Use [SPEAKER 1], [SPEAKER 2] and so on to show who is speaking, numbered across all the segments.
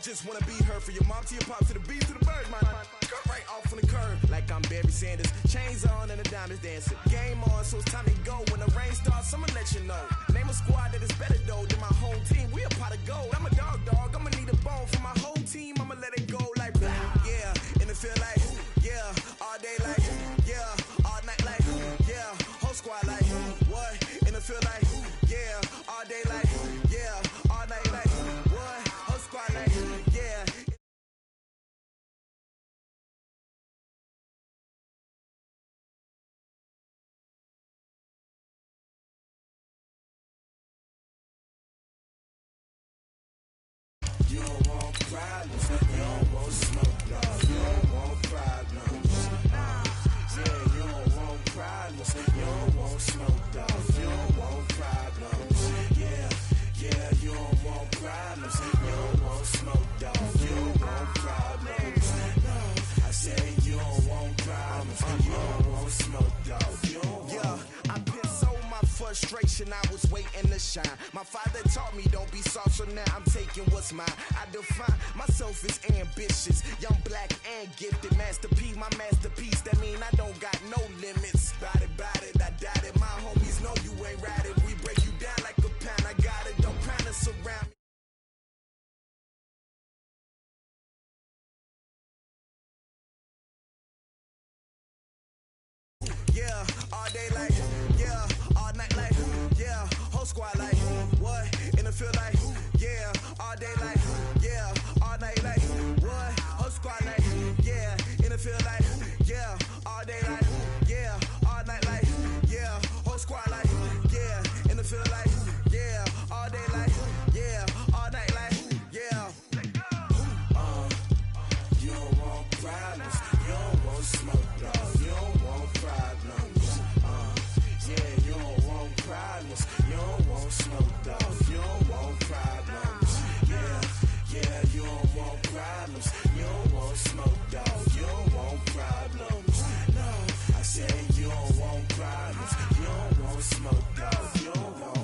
[SPEAKER 1] just wanna be her. For your mom to your pop to the beat to the bird, man. Cut right off on the curb, like I'm Barry Sanders. Chains on and the diamonds dancing. Game on, so it's time to go. When the rain starts, I'ma let you know. Name a squad that is better though than my home team. We a pot of gold. I'm a dog, I'ma need a bone for my whole team. I'ma let it go like blah, yeah. And it feel like, yeah. All day like, yeah. All night like, yeah. Whole squad like, what? And it feel like, yeah. All day like, yeah. All night like, what? Whole squad like, yeah. You don't want problems, you don't want smoke, no. You don't want problems, yeah, you don't want problems, you don't want smoke, dog. You don't want problems, yeah, you don't want problems, you don't want smoke, dog. You don't want problems, no. I say you don't want problems, you don't want smoke, dog. You don't want. Yeah, I pissed so my frustration, I was waiting to shine. My father taught me don't be soft, so now I'm taking what's mine. I define myself as ambitious, young, black, and gifted. Masterpiece, my masterpiece, that mean I don't got no limits. Bout it, I doubt it. My homies know you ain't ride it. We break you down like a pound, I got it. Don't pound us around me. Yeah, all day like, yeah, all night like, yeah, whole squad like, what? And it feel like, yeah, all day like, yeah, all night like, what? Whole squad like, yeah, and it feel like, yeah, all day like, yeah, all night like, yeah, whole squad like, yeah, and it feel like, yeah, all day like, yeah, all night like, yeah. You don't want problems, you don't want smoke, dog. You don't want problems, yeah, you don't want problems, you don't want smoke, dog. You don't want problems, yeah, you don't want problems, you don't want smoke, dog. You don't want problems, no. I say you don't want problems, you don't want smoke, dog. You don't want.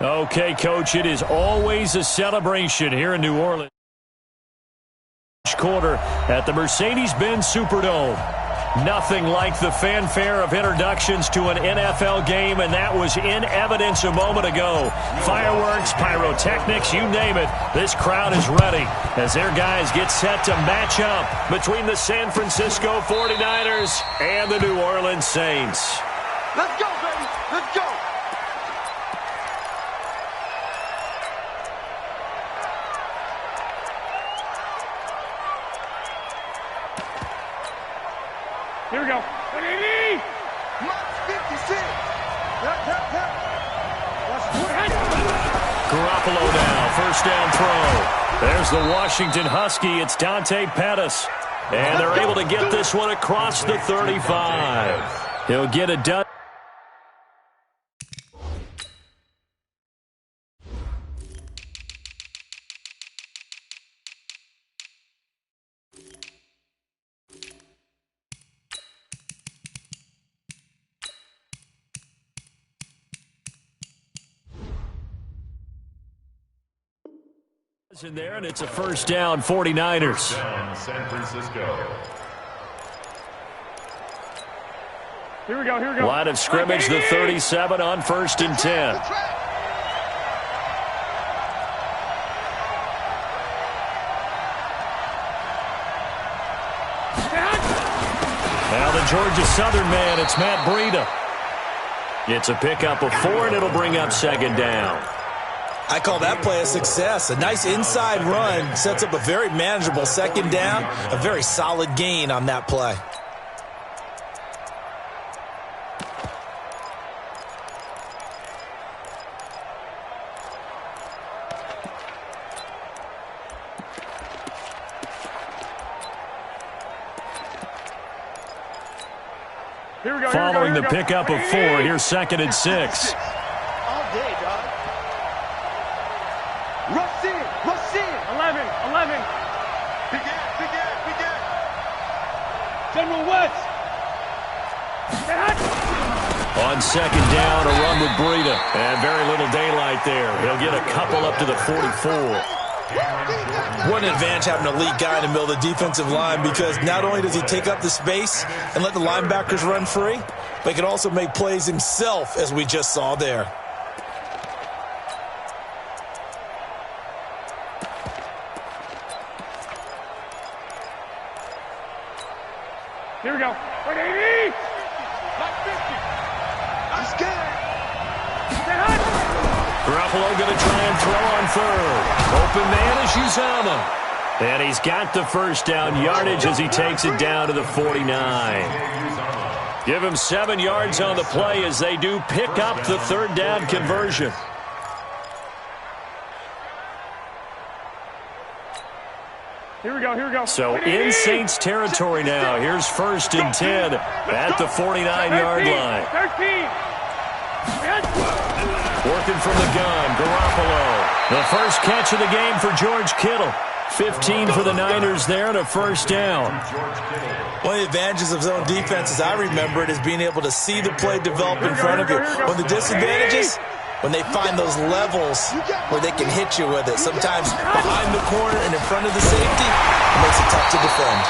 [SPEAKER 2] Okay, Coach, it is always a celebration here in New Orleans. Quarter at the Mercedes-Benz Superdome. Nothing like the fanfare of introductions to an NFL game, and that was in evidence a moment ago. Fireworks, pyrotechnics, you name it. This crowd is ready as their guys get set to match up between the San Francisco 49ers and the New Orleans Saints.
[SPEAKER 3] Let's go, baby. Let's go.
[SPEAKER 4] Here we go.
[SPEAKER 2] Garoppolo now, first down throw. There's the Washington Husky. It's Dante Pettis. And they're able to get this one across the 35. He'll get it done. In there, and it's a first down, 49ers.
[SPEAKER 5] First down, San Francisco.
[SPEAKER 4] Here we go.
[SPEAKER 2] Line of scrimmage, the 37 on 1st and 10. Now the Georgia Southern man, it's Matt Breida. It's a pickup of 4, and it'll bring up 2nd down.
[SPEAKER 5] I call that play a success. A nice inside run sets up a very manageable 2nd down. A very solid gain on that play.
[SPEAKER 2] Following the pickup of 4, here's 2nd and 6.
[SPEAKER 3] All day, dog. Rush in.
[SPEAKER 4] 11.
[SPEAKER 3] Begin.
[SPEAKER 4] General West.
[SPEAKER 2] On 2nd down, a run with Breida. And very little daylight there. He'll get a couple up to the 44.
[SPEAKER 5] What an advantage having a elite guy in the middle of the defensive line, because not only does he take up the space and let the linebackers run free, but he can also make plays himself, as we just saw there.
[SPEAKER 4] Here we go. 180.
[SPEAKER 3] He's scared.
[SPEAKER 2] Garoppolo going to try and throw on 3rd. Open man is Uzomah. And he's got the 1st down yardage as he takes it down to the 49. Give him 7 yards on the play as they do pick up the 3rd down conversion.
[SPEAKER 4] Here we go.
[SPEAKER 2] So in Saints territory now. Here's 1st and 10 at the 49-yard line.
[SPEAKER 4] 13.
[SPEAKER 2] Working from the gun, Garoppolo. The first catch of the game for George Kittle. 15 for the Niners there and a 1st down.
[SPEAKER 5] One of the advantages of zone defense, as I remember it, is being able to see the play develop in front of you. One of the disadvantages, when they find those levels where they can hit you with it. Sometimes behind the corner and in front of the safety, it makes it tough to defend.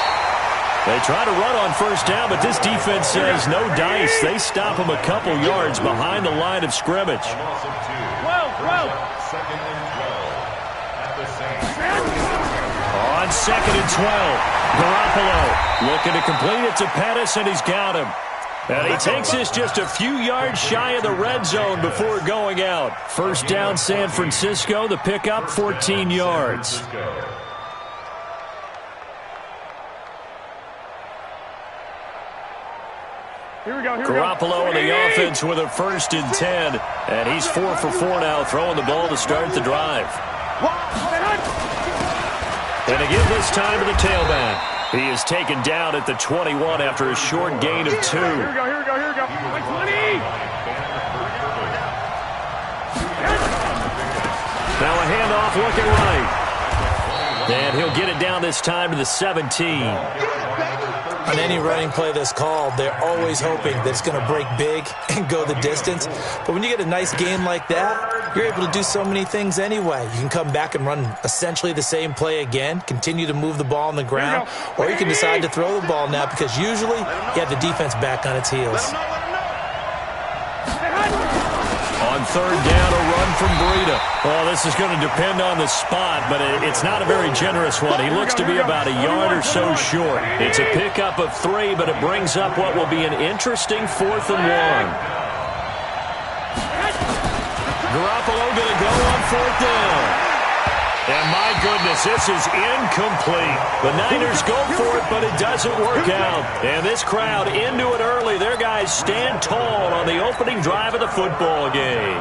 [SPEAKER 2] They try to run on 1st down, but this defense says no dice. They stop them a couple yards behind the line of scrimmage.
[SPEAKER 4] 12.
[SPEAKER 2] On 2nd and 12, Garoppolo looking to complete it to Pettis, and he's got him. And he takes this just a few yards shy of the red zone before going out. 1st down, San Francisco. The pickup, 14 yards.
[SPEAKER 4] Here we go.
[SPEAKER 2] Garoppolo in the offense with a 1st and 10. And he's 4 for 4 now, throwing the ball to start the drive. And again this time to the tailback. He is taken down at the 21 after a short gain of 2.
[SPEAKER 4] Here we go. 20.
[SPEAKER 2] Now a handoff looking right. And he'll get it down this time to the 17.
[SPEAKER 5] On any running play that's called, they're always hoping that it's going to break big and go the distance. But when you get a nice gain like that, you're able to do so many things anyway. You can come back and run essentially the same play again, continue to move the ball on the ground, or you can decide to throw the ball now because usually you have the defense back on its heels.
[SPEAKER 2] On 3rd down, a run from Breida. Oh, this is going to depend on the spot, but it's not a very generous one. He looks to be about a yard or so short. It's a pickup of 3, but it brings up what will be an interesting 4th and 1. Garoppolo going to go on 4th down. And my goodness, this is incomplete. The Niners go for it, but it doesn't work out. And this crowd into it early. Their guys stand tall on the opening drive of the football game.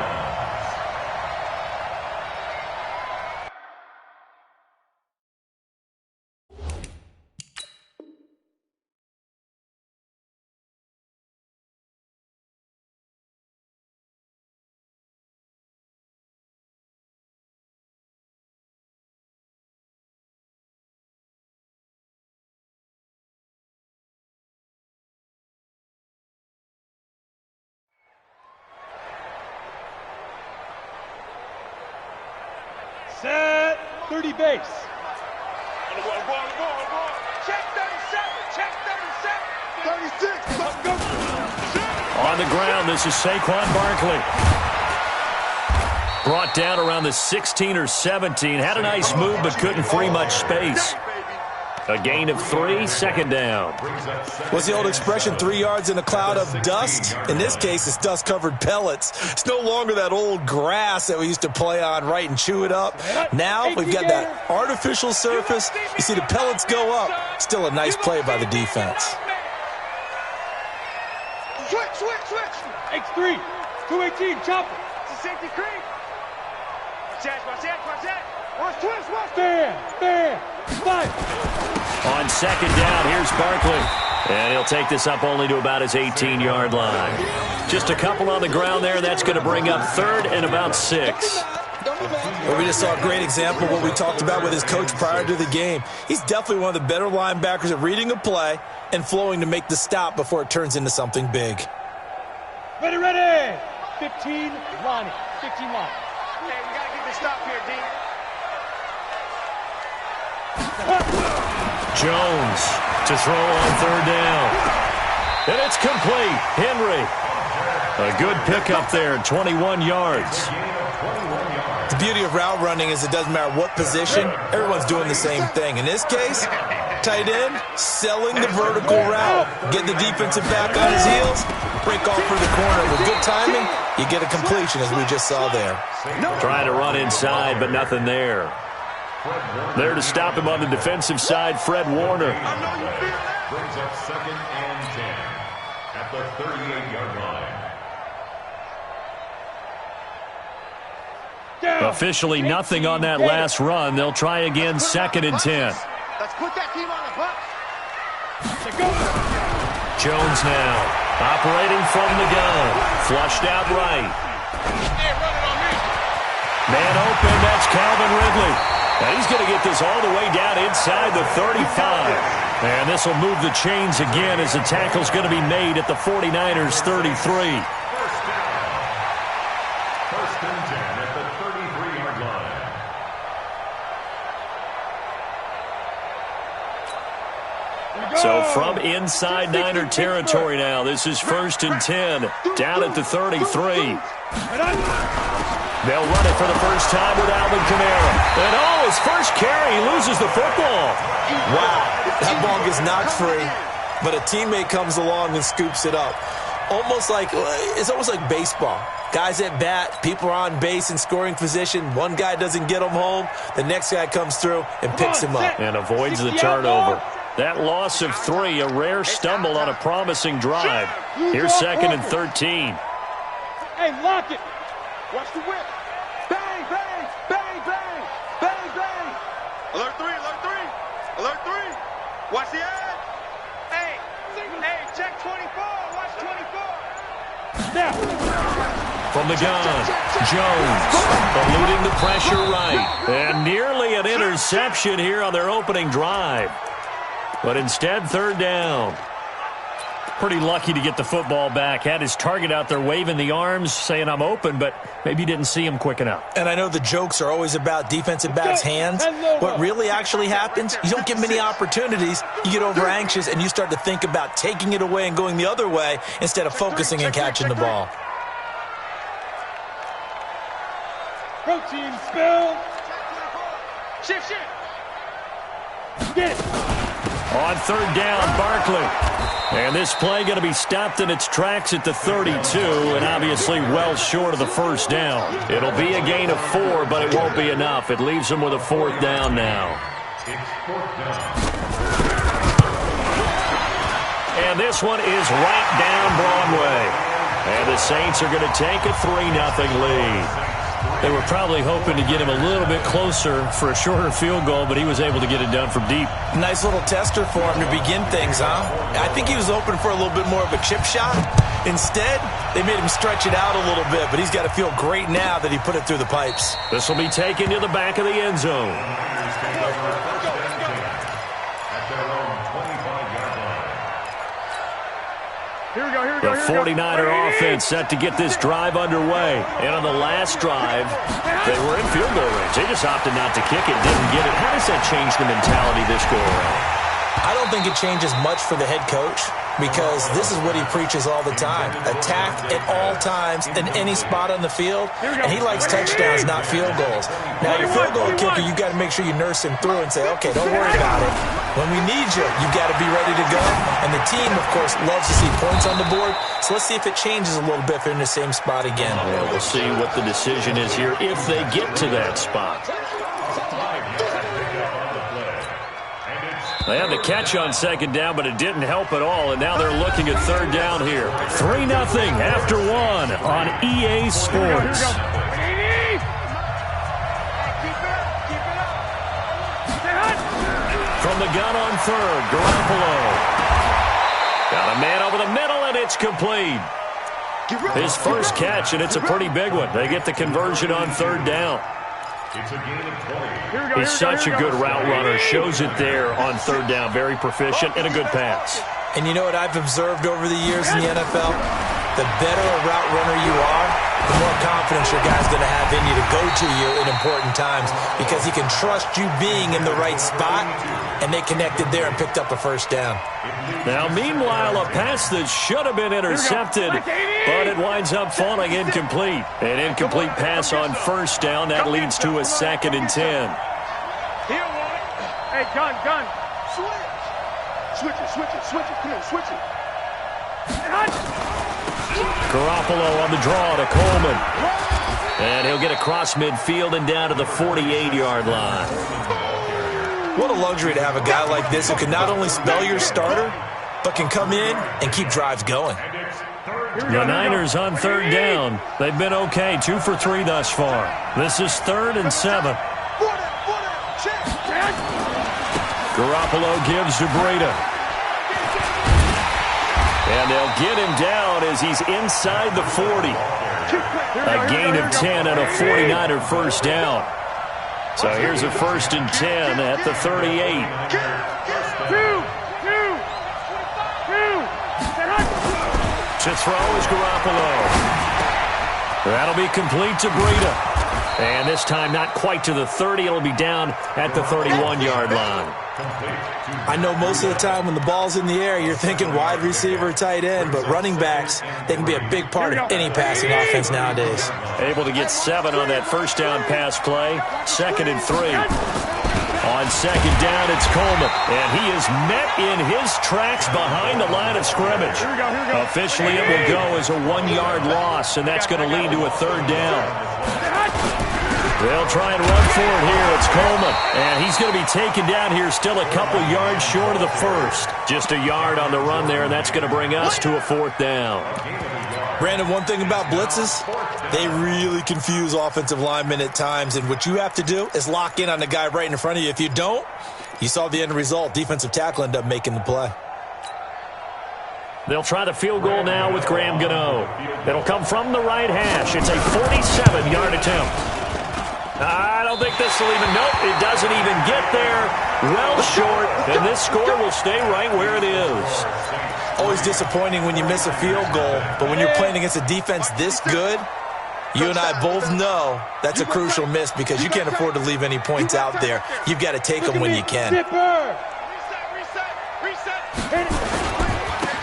[SPEAKER 4] Set. 30 base.
[SPEAKER 3] Check 37. 36. Let's go.
[SPEAKER 2] On the ground, this is Saquon Barkley. Brought down around the 16 or 17. Had a nice move, but couldn't free much space. A gain of 3, second down.
[SPEAKER 5] What's the old expression, 3 yards in a cloud of dust? In this case, it's dust-covered pellets. It's no longer that old grass that we used to play on, right, and chew it up. Now we've got that artificial surface. You see the pellets go up. Still a nice play by the defense.
[SPEAKER 3] Switch.
[SPEAKER 4] X3, 218, chopper.
[SPEAKER 3] It's a safety creep. Watch that. Watch twist.
[SPEAKER 4] Stand. 5.
[SPEAKER 2] On second down, here's Barkley. And he'll take this up only to about his 18-yard line. Just a couple on the ground there. That's going to bring up third and about 6.
[SPEAKER 5] Well, we just saw a great example of what we talked about with his coach prior to the game. He's definitely one of the better linebackers at reading a play and flowing to make the stop before it turns into something big.
[SPEAKER 4] Ready. 15, Lonnie. 15 line.
[SPEAKER 3] Okay, we got to get the stop here, D.
[SPEAKER 2] Jones to throw on third down. And it's complete. Henry. A good pickup there, 21 yards.
[SPEAKER 5] The beauty of route running is it doesn't matter what position, everyone's doing the same thing. In this case, tight end, selling the vertical route. Get the defensive back on his heels, break off for the corner. With good timing, you get a completion, as we just saw there.
[SPEAKER 2] Trying to run inside, but nothing there. There to stop him on the defensive side, Fred Warner.
[SPEAKER 6] Brings up second and 10 at the 38-yard line.
[SPEAKER 2] Officially nothing on that last run. They'll try again, second and 10.
[SPEAKER 3] Let's put that team on the bus.
[SPEAKER 2] Jones now operating from the gun. Flushed out right. Man open, that's Calvin Ridley. Now he's going to get this all the way down inside the 35. And this will move the chains again as the tackle's going to be made at the 49ers' 33.
[SPEAKER 6] First and 10 at the 33-yard line.
[SPEAKER 2] So from inside Niner territory now, this is first and 10, down at the 33. They'll run it for the first time with Alvin Kamara. And his first carry, he loses the football.
[SPEAKER 5] Wow, that ball gets knocked free, but a teammate comes along and scoops it up. It's almost like baseball. Guys at bat, people are on base in scoring position. One guy doesn't get him home, the next guy comes through and picks him up.
[SPEAKER 2] And avoids the turnover. That loss of 3, a rare stumble on a promising drive. Here's second and 13.
[SPEAKER 4] Hey, lock it.
[SPEAKER 3] Watch the whip. Bang. Alert 3. Watch the ad. Hey, check 24. Watch 24.
[SPEAKER 4] Now.
[SPEAKER 2] From the gun, Jones eluding the pressure right. And nearly an interception here on their opening drive. But instead, third down. Pretty lucky to get the football back. Had his target out there waving the arms, saying, I'm open, but maybe didn't see him quick enough.
[SPEAKER 5] And I know the jokes are always about defensive backs' hands. What really actually happens, you don't get many opportunities, you get over anxious, and you start to think about taking it away and going the other way instead of focusing and catching the ball.
[SPEAKER 4] Protein spill.
[SPEAKER 3] Shift.
[SPEAKER 4] Get it.
[SPEAKER 2] On third down, Barkley. And this play going to be stopped in its tracks at the 32, and obviously well short of the first down. It'll be a gain of 4, but it won't be enough. It leaves them with a fourth down now.
[SPEAKER 6] It's fourth down.
[SPEAKER 2] And this one is right down Broadway. And the Saints are going to take a 3-0 lead. They were probably hoping to get him a little bit closer for a shorter field goal, but he was able to get it done from deep.
[SPEAKER 5] Nice little tester for him to begin things, huh? I think he was open for a little bit more of a chip shot. Instead, they made him stretch it out a little bit, but he's got to feel great now that he put it through the pipes.
[SPEAKER 2] This will be taken to the back of the end zone.
[SPEAKER 4] Here we go.
[SPEAKER 2] The 49er offense set to get this drive underway. And on the last drive, they were in field goal range. They just opted not to kick it, didn't get it. How does that change the mentality this go around?
[SPEAKER 5] I don't think it changes much for the head coach because this is what he preaches all the time. Attack at all times in any spot on the field, and he likes touchdowns, not field goals. Now, your field goal kicker, you got to make sure you nurse him through and say, okay, don't worry about it. When we need you, you got to be ready to go. And the team, of course, loves to see points on the board. So let's see if it changes a little bit if they're in the same spot again.
[SPEAKER 2] Yeah, we'll see what the decision is here if they get to that spot. They had the catch on second down, but it didn't help at all, and now they're looking at third down here. 3-0 after one on EA Sports. From the gun on third, Garoppolo. Got a man over the middle, and it's complete. His first catch, and it's a pretty big one. They get the conversion on third down. He's such a good route runner. Shows it there on third down. Very proficient and a good pass.
[SPEAKER 5] And you know what I've observed over the years in the NFL? The better a route runner you are, the more confidence your guy's going to have in you to go to you in important times because he can trust you being in the right spot, and they connected there and picked up a first down.
[SPEAKER 2] Now, meanwhile, a pass that should have been intercepted, but it winds up falling incomplete. An incomplete pass on first down. That leads to a 2nd and 10.
[SPEAKER 4] Hey, gun. Switch it. Come on, switch it.
[SPEAKER 2] Garoppolo on the draw to Coleman. And he'll get across midfield and down to the 48-yard line.
[SPEAKER 5] What a luxury to have a guy like this who can not only spell your starter, but can come in and keep drives going.
[SPEAKER 2] The Niners on third down. They've been okay, 2 for 3 thus far. This is 3rd and 7. Garoppolo gives to Breida. And they'll get him down as he's inside the 40. A gain of 10 and a 49er first down. So here's a 1st and 10 at the 38. To throw is Garoppolo. That'll be complete to Breida. And this time not quite to the 30. It'll be down at the 31-yard line.
[SPEAKER 5] I know most of the time when the ball's in the air, you're thinking wide receiver, tight end, but running backs, they can be a big part of any passing offense nowadays.
[SPEAKER 2] Able to get 7 on that first down pass play. 2nd and 3. On second down, it's Coleman. And he is met in his tracks behind the line of scrimmage. Officially, it will go as a 1-yard loss, and that's going to lead to a 3rd down. They'll try and run for it here. It's Coleman. And he's going to be taken down here still a couple yards short of the first. Just a yard on the run there, and that's going to bring us to a 4th down.
[SPEAKER 5] Brandon, one thing about blitzes, they really confuse offensive linemen at times, and what you have to do is lock in on the guy right in front of you. If you don't, you saw the end result. Defensive tackle ended up making the play.
[SPEAKER 2] They'll try the field goal now with Graham Gano. It'll come from the right hash. It's a 47-yard attempt. I don't think this will even, nope, it doesn't even get there. Well short, and this score will stay right where it is.
[SPEAKER 5] Always disappointing when you miss a field goal, but when you're playing against a defense this good, you and I both know that's a crucial miss because you can't afford to leave any points out there. You've got to take them when you can.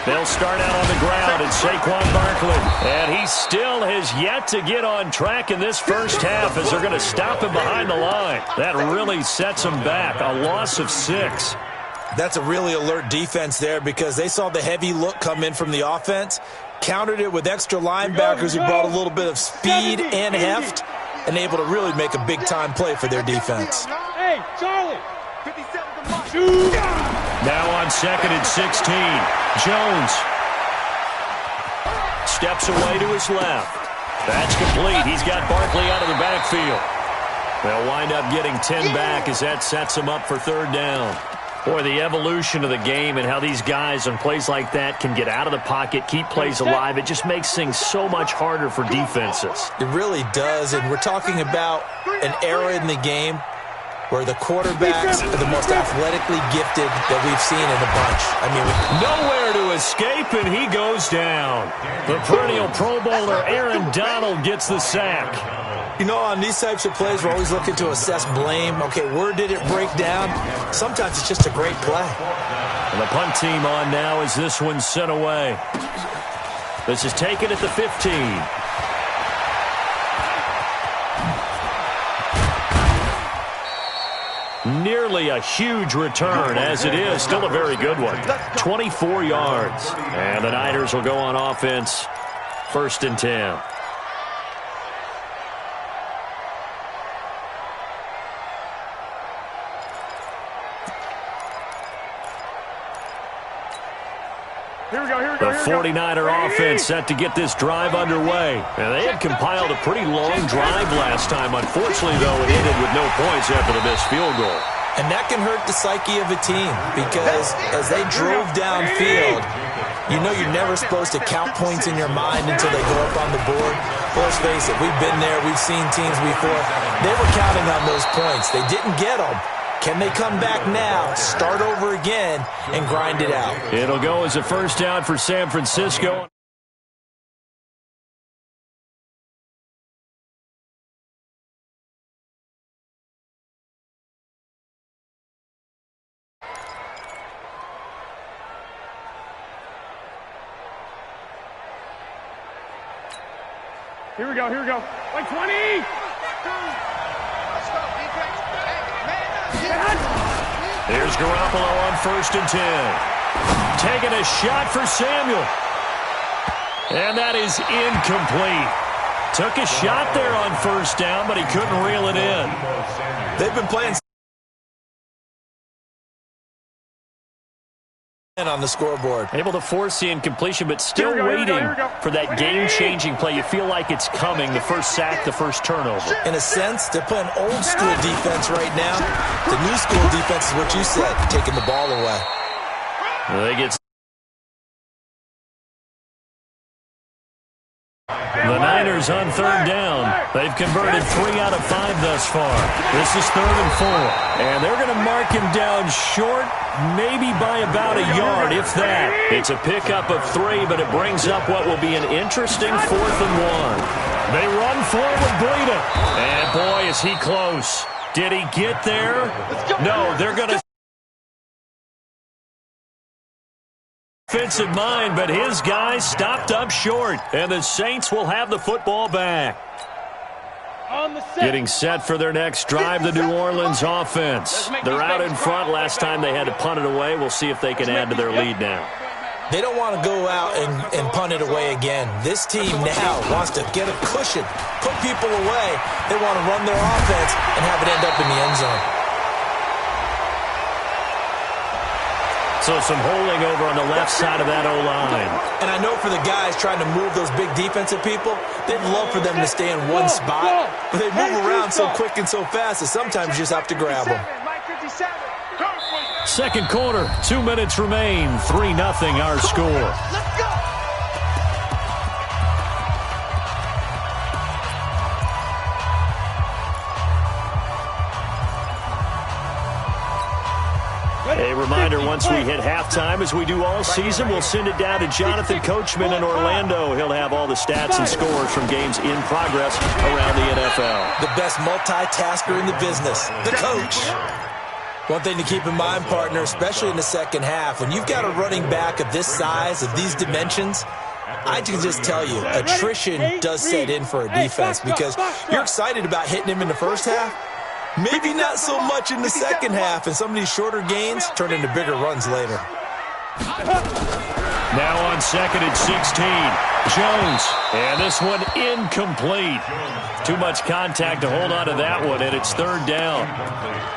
[SPEAKER 2] They'll start out on the ground, and Saquon Barkley. And he still has yet to get on track in this first half as they're going to stop him behind the line. That really sets him back. A loss of 6.
[SPEAKER 5] That's a really alert defense there because they saw the heavy look come in from the offense, countered it with extra linebackers who brought a little bit of speed and heft, and able to really make a big-time play for their defense.
[SPEAKER 4] Hey, Charlie! 57
[SPEAKER 2] Now on 2nd and 16, Jones steps away to his left. That's complete. He's got Barkley out of the backfield. They'll wind up getting 10 back as that sets them up for 3rd down. Boy, the evolution of the game and how these guys on plays like that can get out of the pocket, keep plays alive, it just makes things so much harder for defenses.
[SPEAKER 5] It really does, and we're talking about an era in the game where the quarterbacks are the most athletically gifted that we've seen in a bunch. I mean,
[SPEAKER 2] nowhere to escape, and he goes down. The perennial Pro Bowler Aaron Donald gets the sack.
[SPEAKER 5] You know, on these types of plays, we're always looking to assess blame. Okay, where did it break down? Sometimes it's just a great play.
[SPEAKER 2] And the punt team on now as this one's sent away. This is taken at the 15. Nearly a huge return, as it is. Still a very good one. 24 yards. And the Niners will go on offense. 1st and 10. The 49er offense set to get this drive underway. And they had compiled a pretty long drive last time. Unfortunately, though, it ended with no points after the missed field goal.
[SPEAKER 5] And that can hurt the psyche of a team because as they drove downfield, you know you're never supposed to count points in your mind until they go up on the board. Well, let's face it, we've been there. We've seen teams before. They were counting on those points. They didn't get them. Can they come back now, start over again, and grind it out?
[SPEAKER 2] It'll go as a 1st down for San Francisco.
[SPEAKER 4] Here we go. Like 20!
[SPEAKER 2] Here's Garoppolo on 1st and 10. Taking a shot for Samuel. And that is incomplete. Took a shot there on 1st down, but he couldn't reel it in.
[SPEAKER 5] They've been playing on the scoreboard.
[SPEAKER 2] Able to force the incompletion, but still waiting for that game-changing play. You feel like it's coming. The first sack, the first turnover.
[SPEAKER 5] In a sense, they're playing old-school defense right now. The new-school defense is what you said, taking the ball away.
[SPEAKER 2] They get the Niners on 3rd down. They've converted 3 out of 5 thus far. This is 3rd and 4. And they're going to mark him down short, maybe by about a yard, if that. It's a pickup of 3, but it brings up what will be an interesting 4th and 1. They run forward, Breida. And boy, is he close. Did he get there? No, they're going to offensive mind, but his guys stopped up short, and the Saints will have the football back. Getting set for their next drive, the New Orleans offense. They're out in front. Last time they had to punt it away. We'll see if they can add to their lead now.
[SPEAKER 5] They don't want to go out and punt it away again. This team now wants to get a cushion, put people away. They want to run their offense and have it end up in the end zone.
[SPEAKER 2] So some holding over on the left side of that O-line.
[SPEAKER 5] And I know for the guys trying to move those big defensive people, they'd love for them to stay in one spot. But they move around so quick and so fast that sometimes you just have to grab them.
[SPEAKER 2] 2nd quarter, 2 minutes remain. 3-0 our score.
[SPEAKER 3] Let's go!
[SPEAKER 2] A reminder, once we hit halftime, as we do all season, we'll send it down to Jonathan Coachman in Orlando. He'll have all the stats and scores from games in progress around the NFL.
[SPEAKER 5] The best multitasker in the business, the coach. One thing to keep in mind, partner, especially in the second half, when you've got a running back of this size, of these dimensions, I can just tell you, attrition does set in for a defense because you're excited about hitting him in the first half. Maybe not so much in the second half, and some of these shorter gains turn into bigger runs later.
[SPEAKER 2] Now on 2nd and 16, Jones, and this one incomplete. Too much contact to hold on to that one, and it's 3rd down.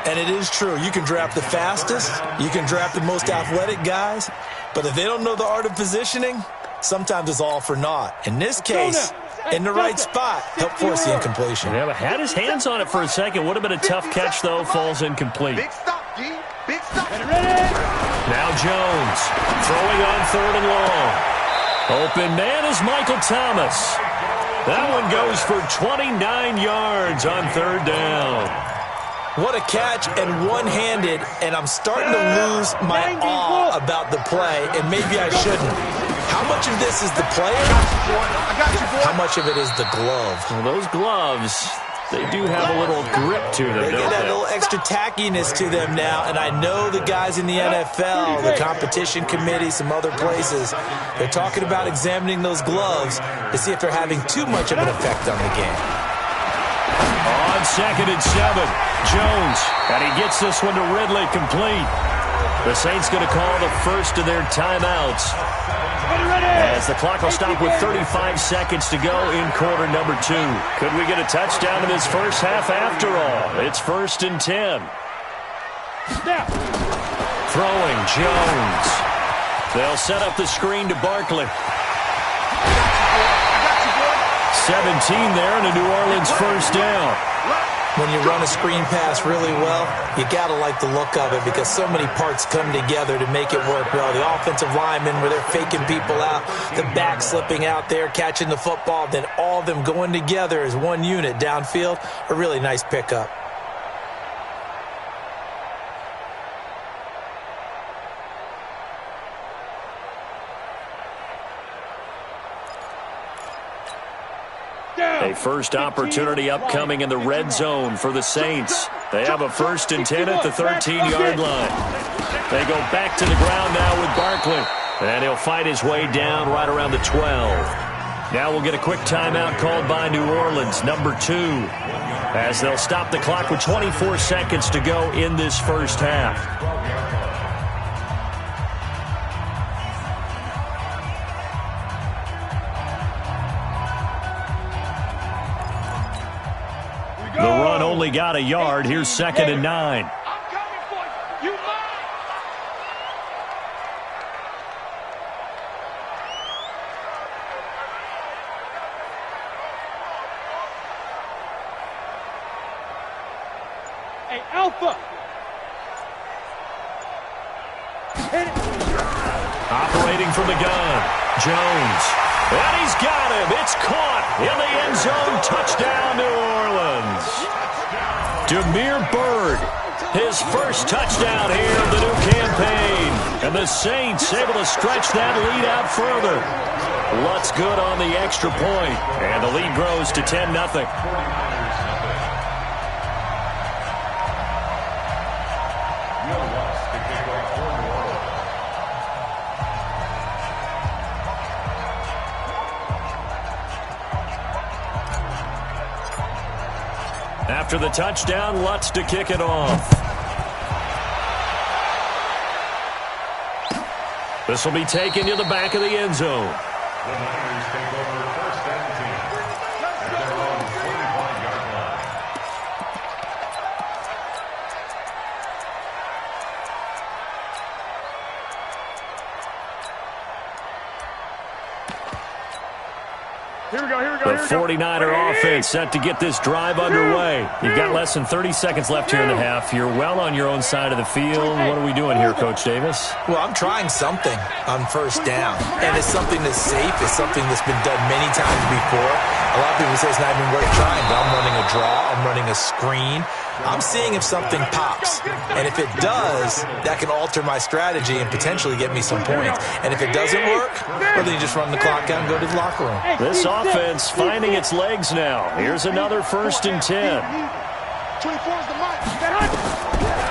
[SPEAKER 5] And it is true. You can draft the fastest, you can draft the most athletic guys, but if they don't know the art of positioning, sometimes it's all for naught. In this case, in the right spot, helped force the incompletion.
[SPEAKER 2] Yeah, but had his hands on it for a second. Would have been a tough catch, though. Falls incomplete.
[SPEAKER 3] Big stop, D. Big stop.
[SPEAKER 2] Now Jones throwing on 3rd and long. Open man is Michael Thomas. That one goes for 29 yards on 3rd down.
[SPEAKER 5] What a catch, and one-handed, and I'm starting to lose my awe about the play, and maybe I shouldn't. How much of this is the player? How much of it is the glove?
[SPEAKER 2] Well, those gloves, they do have a little grip to them,
[SPEAKER 5] They
[SPEAKER 2] don't
[SPEAKER 5] get that
[SPEAKER 2] they?
[SPEAKER 5] little extra tackiness to them now, and I know the guys in the NFL, the competition committee, some other places, they're talking about examining those gloves to see if they're having too much of an effect on the game.
[SPEAKER 2] On 2nd and 7, Jones, and he gets this one to Ridley complete. The Saints going to call the first of their timeouts, as the clock will stop with 35 seconds to go in quarter number 2. Could we get a touchdown in this first half after all? It's 1st and 10. Throwing, Jones. They'll set up the screen to Barkley. 17 there, and a New Orleans first down.
[SPEAKER 5] When you run a screen pass really well, you got to like the look of it because so many parts come together to make it work well. The offensive linemen, where they're faking people out, the back slipping out there, catching the football, then all of them going together as one unit downfield, a really nice pickup.
[SPEAKER 2] A first opportunity upcoming in the red zone for the Saints. They have a 1st and 10 at the 13-yard line. They go back to the ground now with Barkley. And he'll fight his way down right around the 12. Now we'll get a quick timeout called by New Orleans, number 2, as they'll stop the clock with 24 seconds to go in this first half. The run only got a yard. Here's 2nd and 9.
[SPEAKER 3] I'm coming for you. You mine.
[SPEAKER 4] Hey, Alpha. Hit it.
[SPEAKER 2] Operating from the gun, Jones. And he's got him. It's caught in the end zone. Touchdown, New Orleans. Demir Bird, his first touchdown here of the new campaign. And the Saints able to stretch that lead out further. Lutz good on the extra point. And the lead grows to 10-0. After the touchdown, Lutz to kick it off. This will be taken to the back of the end zone.
[SPEAKER 6] The Niners take over 1st and 10 at their own 45-yard line.
[SPEAKER 4] Here we go, here we go,
[SPEAKER 2] The 49er offense set to get this drive underway. You've got less than 30 seconds left here in the half. You're well on your own side of the field. What are we doing here, Coach Davis?
[SPEAKER 5] Well, I'm trying something on first down, and it's something that's safe. It's something that's been done many times before. A lot of people say it's not even worth trying, but I'm running a draw. I'm running a screen. I'm seeing if something pops, and if it does, that can alter my strategy and potentially get me some points. And if it doesn't work, well, then you just run the clock out and go to the locker room.
[SPEAKER 2] This offense finding its legs now. Here's another 1st and 10.
[SPEAKER 3] 24's the mark.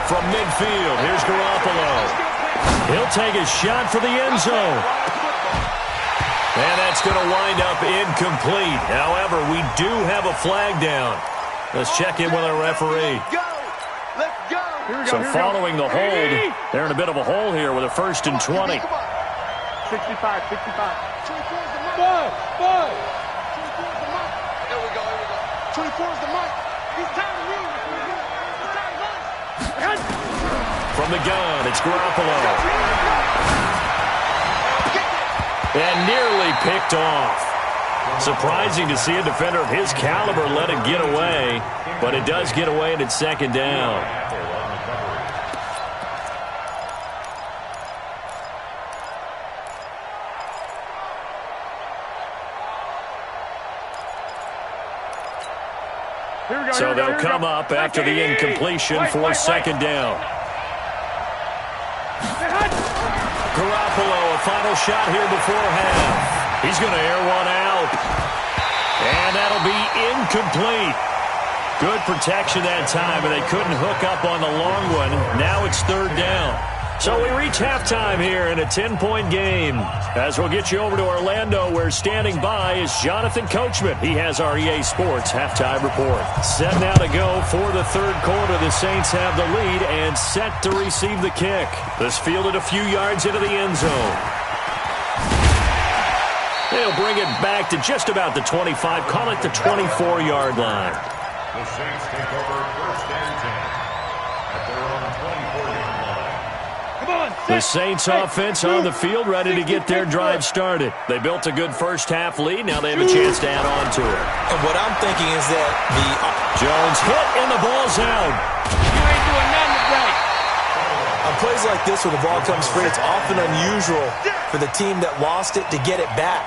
[SPEAKER 2] From midfield, here's Garoppolo. He'll take a shot for the end zone. And that's going to wind up incomplete. However, we do have a flag down. Let's check in with our referee.
[SPEAKER 3] Go. Let's go.
[SPEAKER 4] Here we go,
[SPEAKER 2] So
[SPEAKER 4] here we go.
[SPEAKER 2] following the hold, they're in a bit of a hole here with a 1st and 20.
[SPEAKER 4] 65, 65.
[SPEAKER 3] 24's the mark.
[SPEAKER 4] Bud.
[SPEAKER 3] 24's the mark. Here we go. 24's the mark. He's time to move. He's time to run.
[SPEAKER 2] From the gun, it's Garoppolo. And nearly picked off. Surprising to see a defender of his caliber let it get away, but it does get away and it's 2nd down.
[SPEAKER 4] Here we go,
[SPEAKER 2] So
[SPEAKER 4] here we go,
[SPEAKER 2] they'll
[SPEAKER 4] here we
[SPEAKER 2] come
[SPEAKER 4] go.
[SPEAKER 2] up after the incompletion for 2nd down. Garoppolo, a final shot here before half. He's going to air one out. And that'll be incomplete. Good protection that time, and they couldn't hook up on the long one. Now it's third down. So we reach halftime here in a 10-point game. As we'll get you over to Orlando, where standing by is Jonathan Coachman. He has our EA Sports halftime report. Set now to go for the third quarter. The Saints have the lead and set to receive the kick. This fielded a few yards into the end zone. They'll bring it back to just about the 25, call it the 24-yard line.
[SPEAKER 6] The Saints take over first and 10 at their own 24-yard line.
[SPEAKER 3] Come on,
[SPEAKER 2] The Saints offense on the field, ready to get their drive started. They built a good first-half lead. Now they have a chance to add on to it.
[SPEAKER 5] And what I'm thinking is that
[SPEAKER 2] Jones hit, and the ball's out.
[SPEAKER 3] You ain't doing nothing today.
[SPEAKER 5] on plays like this when the ball comes free, it's often unusual for the team that lost it to get it back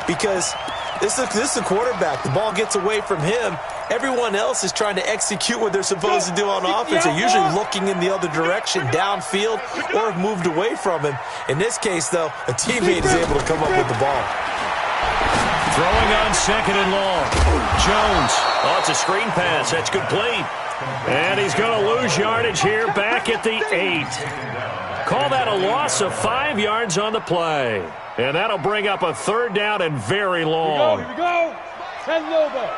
[SPEAKER 5] because this is the quarterback. The ball gets away from him. Everyone else is trying to execute what they're supposed to do on offense. They're usually looking in the other direction, downfield, or have moved away from him. In this case, though, a teammate is able to come up with the ball.
[SPEAKER 2] Throwing on second and long. Jones. Oh, it's a screen pass. That's complete. And he's going to lose yardage here back at the 8. Call that a loss of 5 yards on the play. And that'll bring up a third down and very long.
[SPEAKER 3] Here we go. 10 Lobo.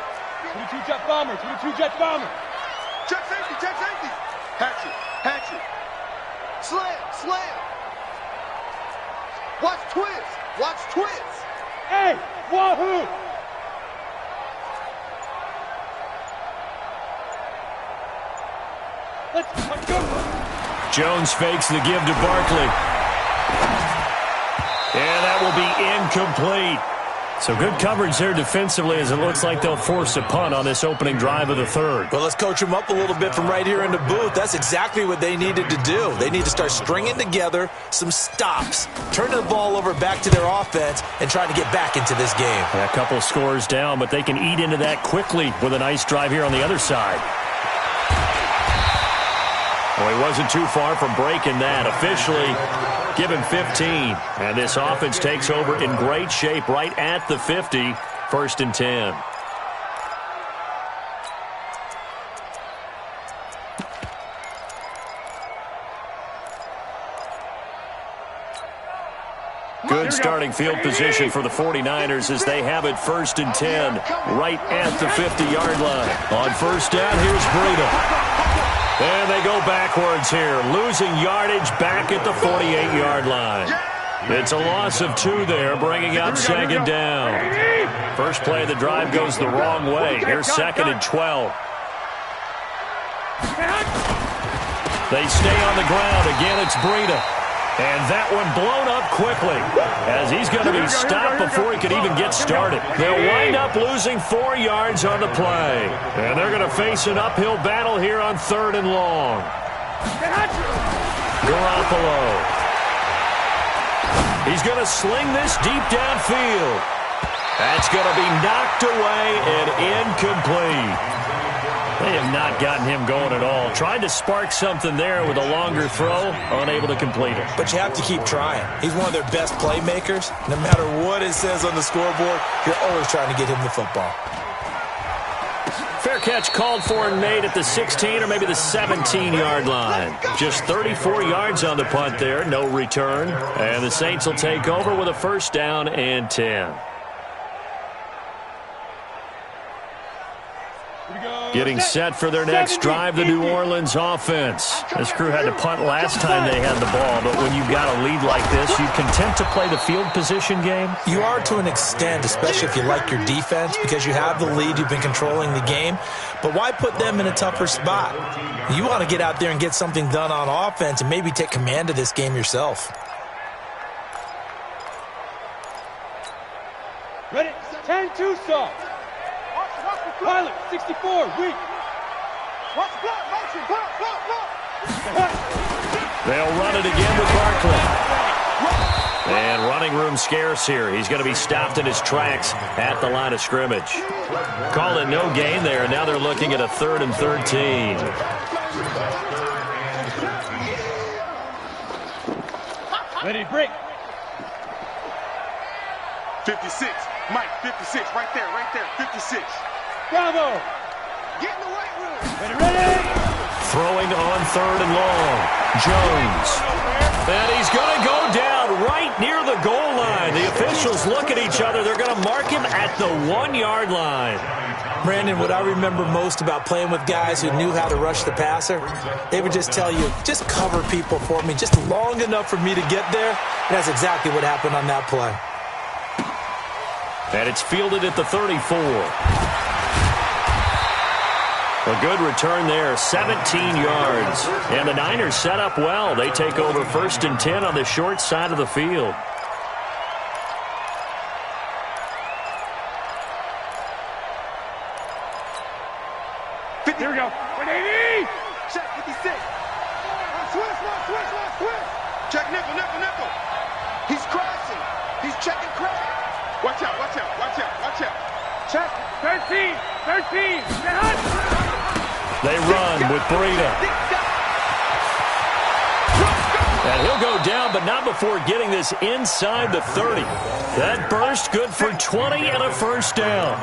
[SPEAKER 3] 22 jet bomber. 22 jet bomber.
[SPEAKER 7] Jet safety, jet safety. Hatchet. Slam. Watch twist.
[SPEAKER 3] Hey, wahoo. Let's go.
[SPEAKER 2] Jones fakes the give to Barkley. And that will be incomplete. So good coverage there defensively as it looks like they'll force a punt on this opening drive of the third.
[SPEAKER 5] Well, let's coach them up a little bit from right here in the booth. That's exactly what they needed to do. They need to start stringing together some stops, turning the ball over back to their offense, and trying to get back into this game.
[SPEAKER 2] A couple scores down, but they can eat into that quickly with a nice drive here on the other side. Well, he wasn't too far from breaking that. Officially, give him 15. And this offense takes over in great shape right at the 50. First and 10. Good starting field position for the 49ers as they have it first and 10 right at the 50-yard line. On first down, here's Breida. And they go backwards here, losing yardage back at the 48-yard line. It's a loss of 2 there, bringing up second down. First play of the drive goes the wrong way. Here's second and 12. They stay on the ground. Again, it's Breida. And that one blown up quickly as he's going to be stopped before he could even get started. They'll wind up losing 4 yards on the play. And they're going to face an uphill battle here on third and long. Garoppolo. He's going to sling this deep downfield. That's going to be knocked away and incomplete. They have not gotten him going at all. Tried to spark something there with a longer throw, unable to complete it.
[SPEAKER 5] But you have to keep trying. He's one of their best playmakers. No matter what it says on the scoreboard, you're always trying to get him the football.
[SPEAKER 2] Fair catch called for and made at the 16 or maybe the 17-yard line. Just 34 yards on the punt there, no return. And the Saints will take over with a first down and 10. Getting set for their next drive, the New Orleans offense. This crew had to punt last time they had the ball, but when you've got a lead like this, you content to play the field position game?
[SPEAKER 5] You are to an extent, especially if you like your defense, because you have the lead, you've been controlling the game. But why put them in a tougher spot? You want to get out there and get something done on offense and maybe take command of this game yourself.
[SPEAKER 3] Ready? 10-2 soft. Pilot, 64, weak.
[SPEAKER 7] Watch block, motion, block.
[SPEAKER 2] They'll run it again with Barkley. And running room scarce here. He's going to be stopped in his tracks at the line of scrimmage. Call it no gain there, and now they're looking at a 3rd and 13.
[SPEAKER 3] Ready, break.
[SPEAKER 7] 56. Mike, 56. Right there, 56.
[SPEAKER 4] Bravo.
[SPEAKER 7] Get in the weight room.
[SPEAKER 4] Ready.
[SPEAKER 2] Throwing on 3rd and long. Jones. And he's going to go down right near the goal line. The officials look at each other. They're going to mark him at the 1-yard line.
[SPEAKER 5] Brandon, what I remember most about playing with guys who knew how to rush the passer, they would just tell you, just cover people for me, just long enough for me to get there. And that's exactly what happened on that play.
[SPEAKER 2] And it's fielded at the 34. A good return there, 17 yards. And the Niners set up well. They take over 1st and 10 on the short side of the field.
[SPEAKER 4] Here we go. 180.
[SPEAKER 7] Check 56. Switch. Check nickel. He's crossing. He's checking crack. Watch out.
[SPEAKER 4] Check. 13.
[SPEAKER 2] They run with Breida. And he'll go down, but not before getting this inside the 30. That burst good for 20 and a first down.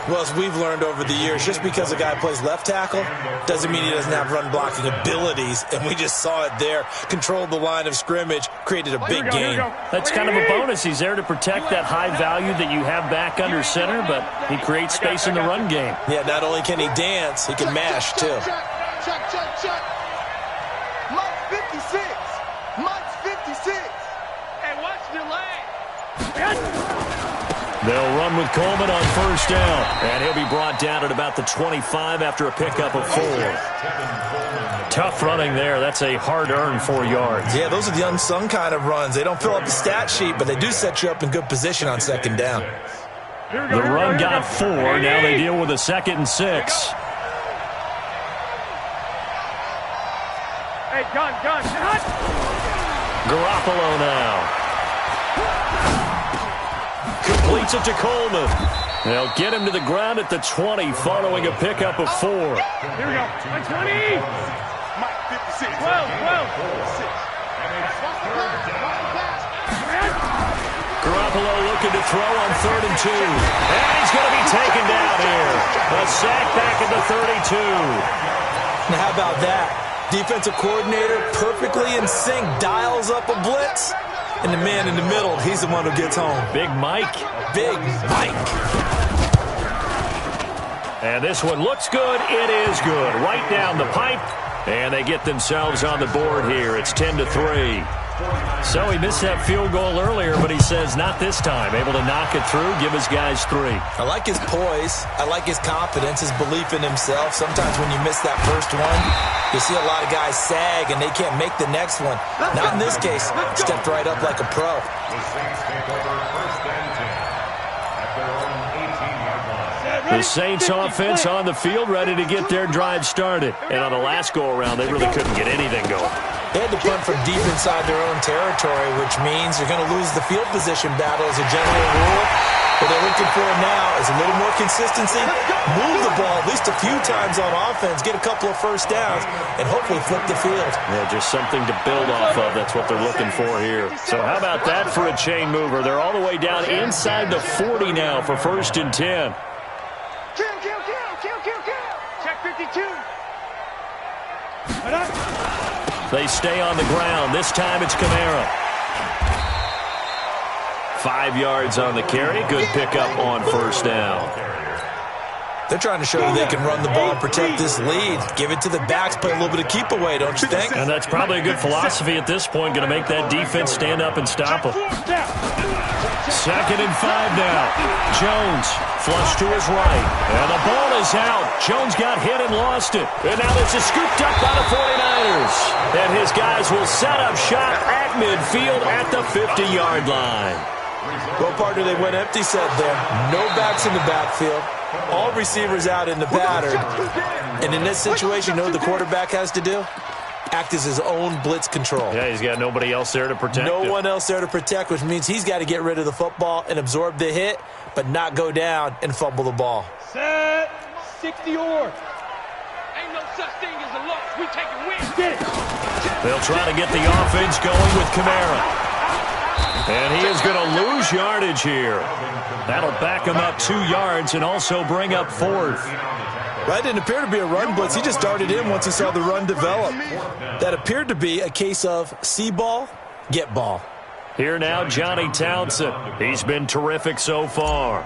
[SPEAKER 5] Well, as we've learned over the years, just because a guy plays left tackle doesn't mean he doesn't have run blocking abilities. And we just saw it there. Controlled the line of scrimmage, created a big gain.
[SPEAKER 2] That's kind of a bonus. He's there to protect that high value that you have back under center, but he creates space in the run game.
[SPEAKER 5] Yeah, not only can he dance, he can mash, too.
[SPEAKER 7] Check. Mike's 56.
[SPEAKER 4] Hey, watch the leg.
[SPEAKER 2] They'll run with Coleman on first down. And he'll be brought down at about the 25 after a pickup of 4. Tough running there. That's a hard-earned 4 yards.
[SPEAKER 5] Yeah, those are the unsung kind of runs. They don't fill up the stat sheet, but they do set you up in good position on 2nd down.
[SPEAKER 2] The run got 4. Now they deal with a 2nd and 6.
[SPEAKER 4] Hey, gun.
[SPEAKER 2] Garoppolo now. Completes it to Coleman. They'll get him to the ground at the 20 following a pickup of 4.
[SPEAKER 4] Here we go. 120.
[SPEAKER 7] Mike, 56.
[SPEAKER 4] 12.
[SPEAKER 2] Garoppolo looking to throw on 3rd and 2. And he's going to be taken down here. A sack back at the 32.
[SPEAKER 5] Now, how about that? Defensive coordinator perfectly in sync, dials up a blitz. And the man in the middle, he's the one who gets home.
[SPEAKER 2] Big Mike. And this one looks good. It is good. Right down the pipe. And they get themselves on the board here. It's 10-3. So he missed that field goal earlier, but he says not this time. Able to knock it through, give his guys 3.
[SPEAKER 5] I like his poise. I like his confidence, his belief in himself. Sometimes when you miss that first one, you see a lot of guys sag and they can't make the next one. Not in this case. Stepped right up like a pro.
[SPEAKER 6] The Saints take over 1st and 10 at their own 18-yard line.
[SPEAKER 2] The Saints offense on the field, ready to get their drive started. And on the last go-around, they really couldn't get anything going.
[SPEAKER 5] They had to punt from deep inside their own territory, which means you're going to lose the field position battle as a general rule. What they're looking for now is a little more consistency, move the ball at least a few times on offense, get a couple of first downs, and hopefully flip the field.
[SPEAKER 2] Yeah, just something to build off of. That's what they're looking for here. So how about that for a chain mover? They're all the way down inside the 40 now for 1st and 10.
[SPEAKER 7] Kill. Check 52.
[SPEAKER 2] They stay on the ground. This time it's Kamara. 5 yards on the carry. Good pickup on first down.
[SPEAKER 5] They're trying to show you they can run the ball and protect this lead. Give it to the backs, play a little bit of keep away, don't you think?
[SPEAKER 2] And that's probably a good philosophy at this point. Going to make that defense stand up and stop them. 2nd and 5 now. Jones flush to his right. And the ball is out. Jones got hit and lost it. And now this is scooped up by the 49ers. And his guys will set up shop at midfield at the 50-yard line.
[SPEAKER 5] Well, partner, they went empty set there. No backs in the backfield. All receivers out in the pattern. And in this situation, you know what the quarterback has to do? Act as his own blitz control.
[SPEAKER 2] Yeah, he's got nobody else there to protect
[SPEAKER 5] No
[SPEAKER 2] him.
[SPEAKER 5] one else there to protect, which means he's got to get rid of the football and absorb the hit, but not go down and fumble the ball.
[SPEAKER 4] Set. 60 or.
[SPEAKER 3] Ain't no such thing as a loss. We taking wins.
[SPEAKER 4] Get it.
[SPEAKER 2] They'll try to get the offense going with Kamara. And he is going to lose yardage here. That'll back him up 2 yards and also bring up 4th.
[SPEAKER 5] That didn't appear to be a run blitz. He just darted in once he saw the run develop. That appeared to be a case of see ball, get ball.
[SPEAKER 2] Here now, Johnny Townsend. He's been terrific so far.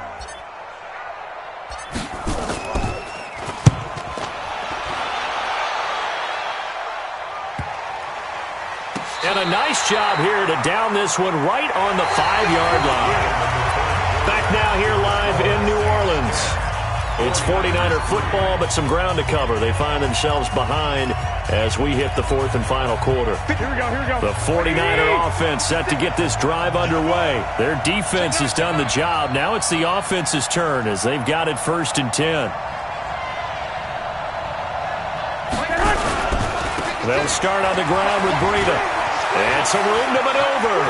[SPEAKER 2] And a nice job here to down this one right on the 5-yard line. Back now here live in New Orleans. It's 49er football, but some ground to cover. They find themselves behind as we hit the 4th and final quarter.
[SPEAKER 4] Here we go.
[SPEAKER 2] The 49er offense set to get this drive underway. Their defense has done the job. Now it's the offense's turn as they've got it 1st and 10. They'll start on the ground with Breida. And some room to maneuver.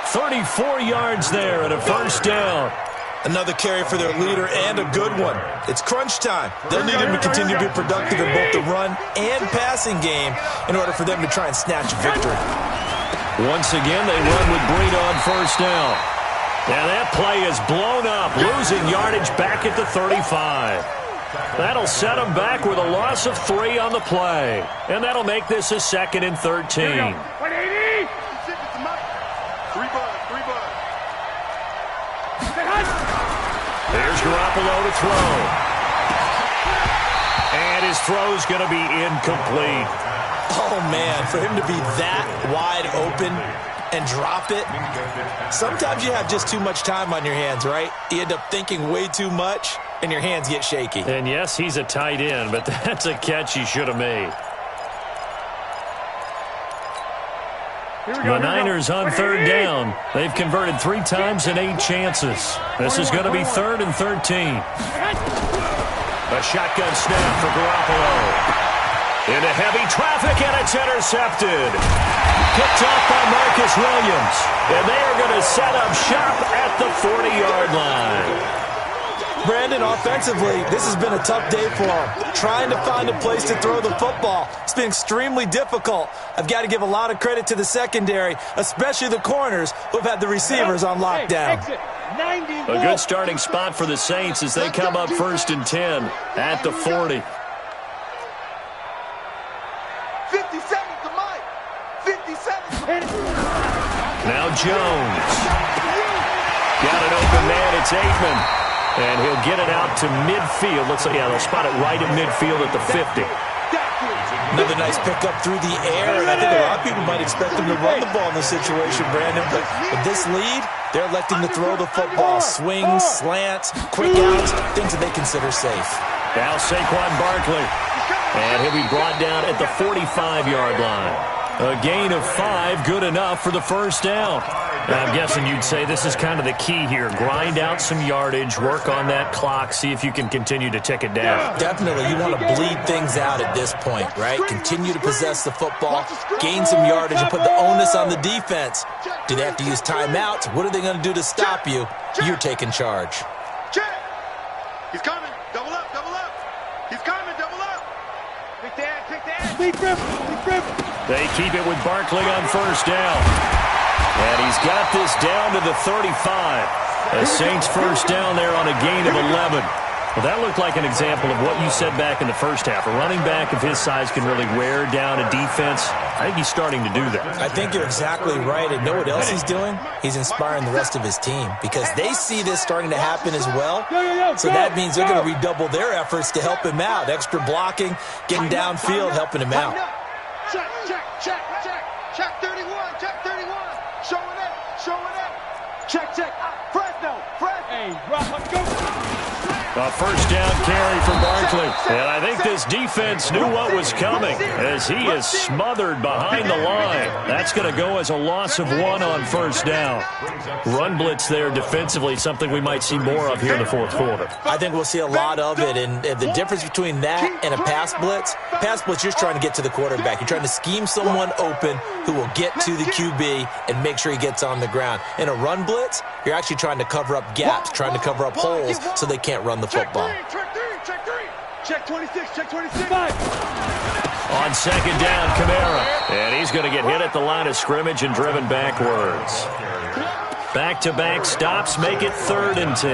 [SPEAKER 2] 34 yards there and a 1st down.
[SPEAKER 5] Another carry for their leader and a good one. It's crunch time. They'll need him to continue to be productive in both the run and passing game in order for them to try and snatch a victory.
[SPEAKER 2] Once again, they run with Breida on 1st down. Now that play is blown up, losing yardage back at the 35. That'll set them back with a loss of 3 on the play. And that'll make this a 2nd and 13.
[SPEAKER 4] 180.
[SPEAKER 2] Here's Garoppolo to throw. And his throw's going to be incomplete.
[SPEAKER 5] Oh, man, for him to be that wide open and drop it. Sometimes you have just too much time on your hands, right? You end up thinking way too much, and your hands get shaky.
[SPEAKER 2] And yes, he's a tight end, but that's a catch he should have made. The Niners on 3rd down. They've converted 3 times in 8 chances. This is going to be 3rd and 13. A shotgun snap for Garoppolo. Into heavy traffic, and it's intercepted. Picked off by Marcus Williams. And they are going to set up shop at the 40-yard line.
[SPEAKER 5] Brandon, offensively, this has been a tough day for him. Trying to find a place to throw the football. It's been extremely difficult. I've got to give a lot of credit to the secondary, especially the corners who have had the receivers on lockdown.
[SPEAKER 2] A good starting spot for the Saints as they come up 1st and 10 at the 40.
[SPEAKER 7] 50 seconds to Mike. 50 seconds.
[SPEAKER 2] Now Jones. Got an open man. It's Aikman. And he'll get it out to midfield. Looks like, yeah, they'll spot it right at midfield at the 50.
[SPEAKER 5] Another nice pickup through the air, and I think a lot of people might expect them to run the ball in this situation, Brandon. But with this lead, they're electing to throw the football. Swings, slants, quick outs, things that they consider safe.
[SPEAKER 2] Now Saquon Barkley. And he'll be brought down at the 45-yard line. A gain of 5, good enough for the 1st down. I'm guessing you'd say this is kind of the key here. Grind out some yardage, work on that clock, see if you can continue to tick it down.
[SPEAKER 5] Definitely, you want to bleed things out at this point, right? Continue to possess the football, gain some yardage, and put the onus on the defense. Do they have to use timeouts? What are they going to do to stop you? You're taking charge.
[SPEAKER 7] Check. He's coming. Double up, double up. He's coming, double up.
[SPEAKER 4] Pick that. Lead grip.
[SPEAKER 2] They keep it with Barkley on 1st down. And he's got this down to the 35. The Saints 1st down there on a gain of 11. Well, that looked like an example of what you said back in the 1st half. A running back of his size can really wear down a defense. I think he's starting to do that.
[SPEAKER 5] I think you're exactly right. And know what else he's doing? He's inspiring the rest of his team because they see this starting to happen as well. So that means they're going to redouble their efforts to help him out. Extra blocking, getting downfield, helping him out.
[SPEAKER 7] Check 31, check 31. Showing up. Check. Fresno.
[SPEAKER 4] Hey, Rob, go.
[SPEAKER 2] A 1st down carry for Barkley. And I think this defense knew what was coming as he is smothered behind the line. That's going to go as a loss of 1 on 1st down. Run blitz there defensively, something we might see more of here in the 4th quarter.
[SPEAKER 5] I think we'll see a lot of it. And the difference between that and a pass blitz, you're just trying to get to the quarterback. You're trying to scheme someone open who will get to the QB and make sure he gets on the ground. In a run blitz, you're actually trying to cover up gaps, trying to cover up holes so they can't run the football.
[SPEAKER 7] Check 26, check 26.
[SPEAKER 2] On second down, Kamara. And he's going to get hit at the line of scrimmage and driven backwards. Back-to-back stops make it 3rd and 10.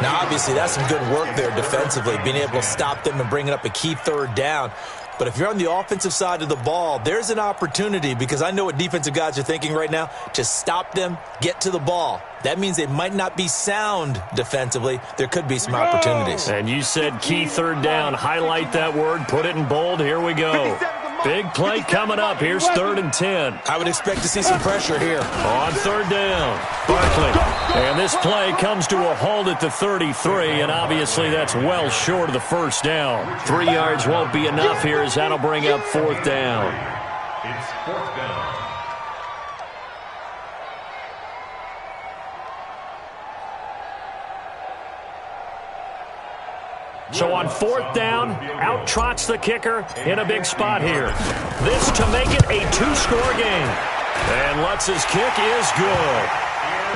[SPEAKER 5] Now, obviously, that's some good work there defensively, being able to stop them and bringing up a key 3rd down. But if you're on the offensive side of the ball, there's an opportunity, because I know what defensive guys are thinking right now, to stop them, get to the ball. That means they might not be sound defensively. There could be some opportunities.
[SPEAKER 2] And you said key 3rd down. Highlight that word. Put it in bold. Here we go. Big play coming up. Here's 3rd and 10.
[SPEAKER 5] I would expect to see some pressure here.
[SPEAKER 2] On 3rd down, Barkley. And this play comes to a halt at the 33, and obviously that's well short of the 1st down. 3 yards won't be enough here, as that'll bring up 4th down.
[SPEAKER 6] It's 4th down.
[SPEAKER 2] So on 4th down, out trots the kicker in a big spot here. This to make it a 2-score game. And Lutz's kick is good.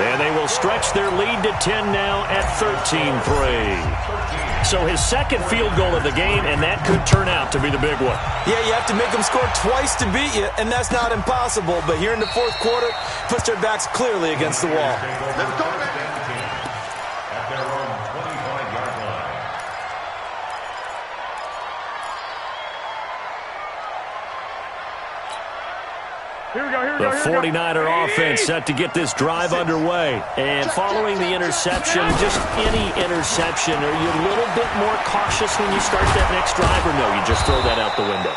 [SPEAKER 2] And they will stretch their lead to 10 now at 13-3. So his 2nd field goal of the game, and that could turn out to be the big one.
[SPEAKER 5] Yeah, you have to make them score twice to beat you, and that's not impossible. But here in the 4th quarter, puts their backs clearly against the wall.
[SPEAKER 7] Let's go, man.
[SPEAKER 6] At their own 25-yard line.
[SPEAKER 2] The 49er offense set to get this drive underway. And following the interception, just any interception, are you a little bit more cautious when you start that next drive, or no, you just throw that out the window?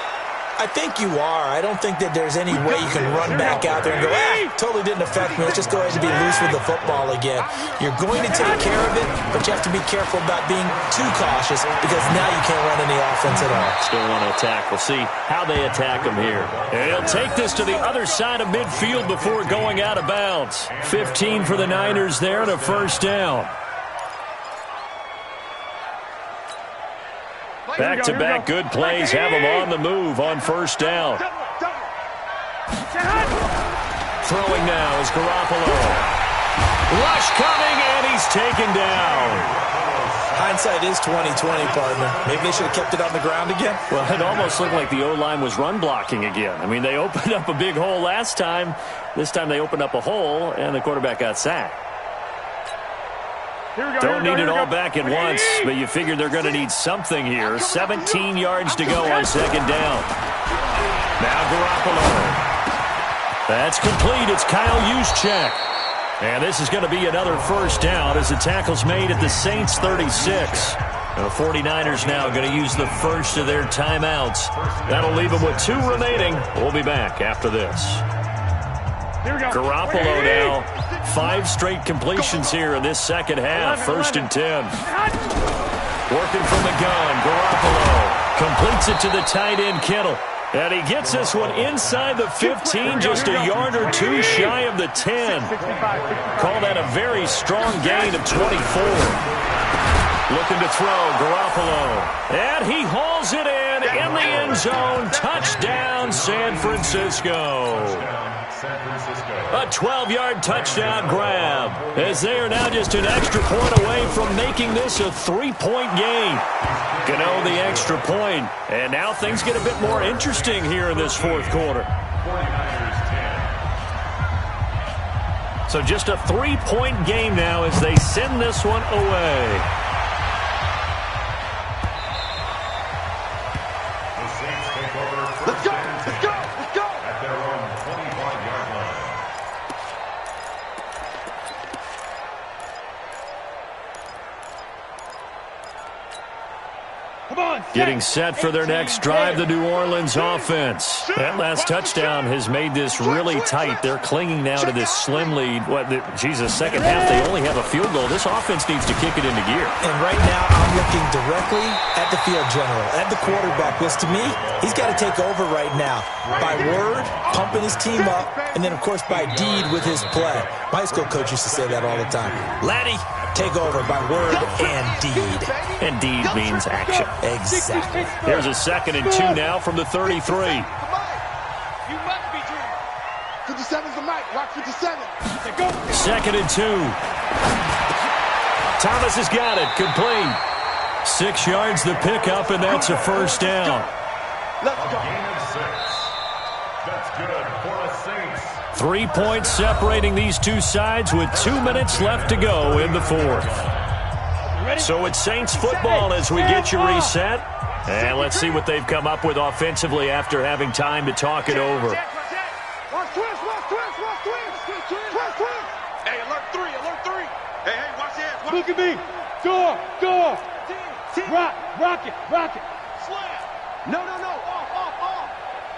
[SPEAKER 5] I think you are. I don't think that there's any way you can run back out there and go, totally didn't affect me. Let's just go ahead and be loose with the football again. You're going to take care of it, but you have to be careful about being too cautious, because now you can't run any offense at all.
[SPEAKER 2] Still want to attack. We'll see how they attack him here. And he'll take this to the other side of midfield before going out of bounds. 15 for the Niners there and a 1st down. Back-to-back good plays have him on the move on 1st down. Throwing now is Garoppolo. Rush coming, and he's taken down.
[SPEAKER 5] Hindsight is 20/20, partner. Maybe they should have kept it on the ground again.
[SPEAKER 2] Well, it almost looked like the O-line was run blocking again. I mean, they opened up a big hole last time. This time they opened up a hole, and the quarterback got sacked. Don't need it all back at once, but you figure they're going to need something here. 17 yards to go on 2nd down. Now Garoppolo. That's complete. It's Kyle Juszczyk. And this is going to be another 1st down as the tackle's made at the Saints' 36. And the 49ers now going to use the first of their timeouts. That'll leave them with 2 remaining. We'll be back after this. Garoppolo now. 5 straight completions here in this 2nd half. 1st and 10. Working from the gun. Garoppolo completes it to the tight end, Kittle. And he gets this one inside the 15, just a yard or 2 shy of the 10. Call that a very strong gain of 24. Looking to throw, Garoppolo. And he hauls it in the end zone. Touchdown, San Francisco. A 12-yard touchdown grab, as they are now just an extra point away from making this a 3-point game. Gano the extra point, and now things get a bit more interesting here in this 4th quarter. So just a 3-point game now as they send this one away.
[SPEAKER 7] Let's go, let's go, let's go.
[SPEAKER 6] At their own 25-yard line.
[SPEAKER 2] Getting set for their next drive, the New Orleans offense. That last touchdown has made this really tight. They're clinging now to this slim lead. Second half, they only have a field goal. This offense needs to kick it into gear.
[SPEAKER 5] And right now, I'm looking directly at the field general, at the quarterback. Because to me, he's got to take over right now. By word, pumping his team up, and then, of course, by deed with his play. My high school coach used to say that all the time. Laddie, take over by word and deed.
[SPEAKER 2] And deed means action.
[SPEAKER 5] Exactly.
[SPEAKER 2] Here's a 2nd and 2 now from the 33.
[SPEAKER 3] You must be dreaming. 57's the mic. Rock 57.
[SPEAKER 2] 2nd and 2. Thomas has got it. Complete. 6 yards the pickup, and that's a 1st down.
[SPEAKER 7] Let's go.
[SPEAKER 6] Gain of 6. That's good for the Saints.
[SPEAKER 2] 3 points separating these two sides with 2 minutes left to go in the fourth. So it's Saints football as we get you reset. And let's see what they've come up with offensively after having time to talk it over.
[SPEAKER 3] Watch twist, watch twist, watch twist. Twist, twist.
[SPEAKER 7] Hey, alert 3, alert 3. Hey, watch your hands.
[SPEAKER 4] Look at me. Door. Rock it.
[SPEAKER 7] Slam. No. Off.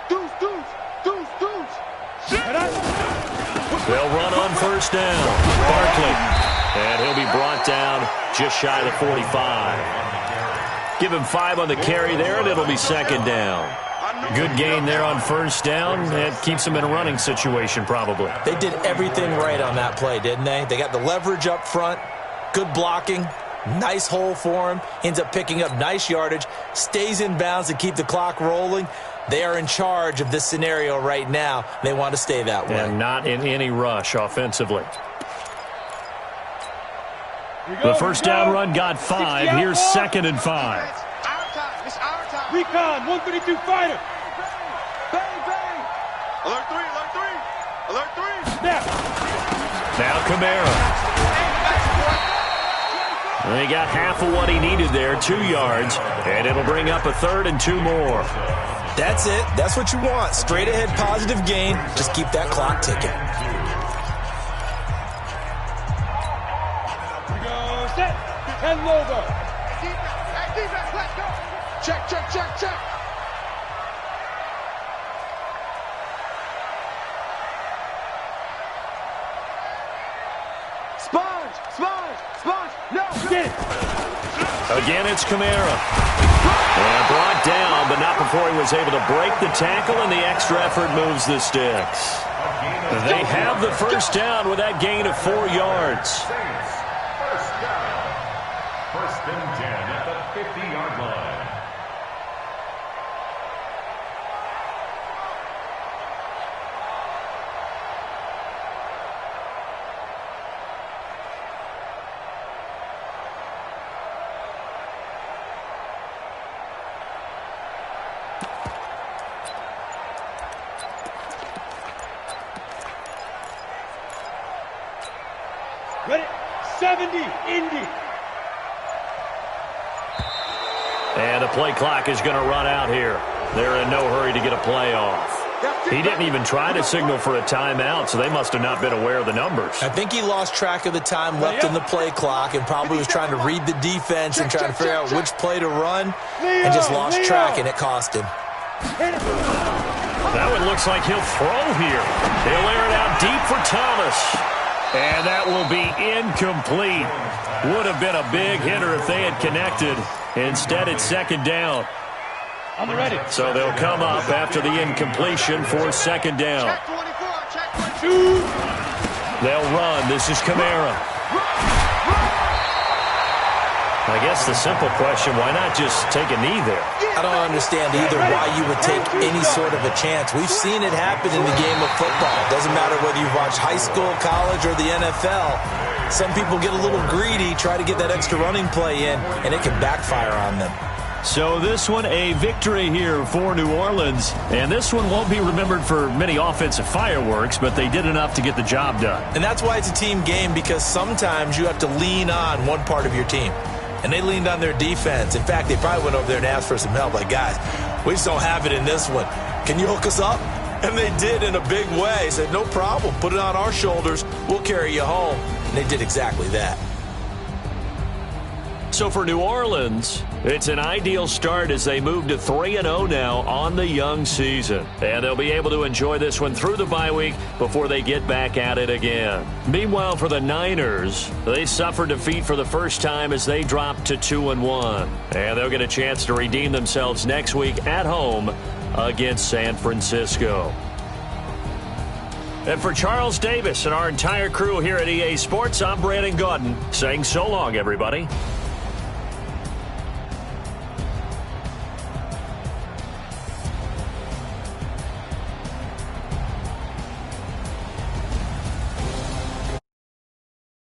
[SPEAKER 7] Deuce.
[SPEAKER 2] They'll run on first down. Barkley. And he'll be brought down just shy of the 45. Give him 5 on the carry there, and it'll be second down. Good gain there on first down. It keeps them in a running situation, probably.
[SPEAKER 5] They did everything right on that play, didn't they? They got the leverage up front, good blocking, nice hole for him, ends up picking up nice yardage, stays in bounds to keep the clock rolling. They are in charge of this scenario right now. They want to stay that way.
[SPEAKER 2] And not in any rush offensively. The first down run got 5. Here's 2nd and 5.
[SPEAKER 7] It's our time.
[SPEAKER 4] Recon, 132 fighter.
[SPEAKER 7] Bang. Alert 3.
[SPEAKER 4] Snap.
[SPEAKER 2] Now Kamara. He got half of what he needed there, 2 yards, and it'll bring up a 3rd and 2 more.
[SPEAKER 5] That's it. That's what you want. Straight ahead positive gain. Just keep that clock ticking.
[SPEAKER 4] Set. And over.
[SPEAKER 7] Defense, let's go. Check. Sponge. No.
[SPEAKER 4] Get it.
[SPEAKER 2] Again, it's Kamara. And brought down, but not before he was able to break the tackle, and the extra effort moves the sticks. They have the first down with that gain of 4 yards.
[SPEAKER 6] Saints, first down. 1st and 10 at the 50-yard line.
[SPEAKER 4] Ready. 70. Indy.
[SPEAKER 2] And the play clock is going to run out here. They're in no hurry to get a play off. He didn't even try to signal for a timeout, so they must have not been aware of the numbers.
[SPEAKER 5] I think he lost track of the time left in the play clock and probably was trying to read the defense and trying to figure out which play to run and just lost track, and it cost him.
[SPEAKER 2] That one looks like he'll throw here. He'll air it out deep for Thomas. And that will be incomplete. Would have been a big hitter if they had connected. Instead, it's second down.
[SPEAKER 4] I'm ready.
[SPEAKER 2] So they'll come up after the incompletion for second down.
[SPEAKER 7] Check 24. Check 22.
[SPEAKER 2] They'll run. This is Kamara. I guess the simple question, why not just take a knee there?
[SPEAKER 5] I don't understand either why you would take any sort of a chance. We've seen it happen in the game of football. It doesn't matter whether you've watched high school, college, or the NFL. Some people get a little greedy, try to get that extra running play in, and it can backfire on them.
[SPEAKER 2] So this one, a victory here for New Orleans. And this one won't be remembered for many offensive fireworks, but they did enough to get the job done.
[SPEAKER 5] And that's why it's a team game, because sometimes you have to lean on one part of your team. And they leaned on their defense. In fact, they probably went over there and asked for some help. Like, guys, we just don't have it in this one. Can you hook us up? And they did in a big way. Said, no problem. Put it on our shoulders. We'll carry you home. And they did exactly that.
[SPEAKER 2] So for New Orleans, it's an ideal start as they move to 3-0 now on the young season. And they'll be able to enjoy this one through the bye week before they get back at it again. Meanwhile, for the Niners, they suffered defeat for the first time as they dropped to 2-1. And they'll get a chance to redeem themselves next week at home against San Francisco. And for Charles Davis and our entire crew here at EA Sports, I'm Brandon Gaudin saying so long, everybody.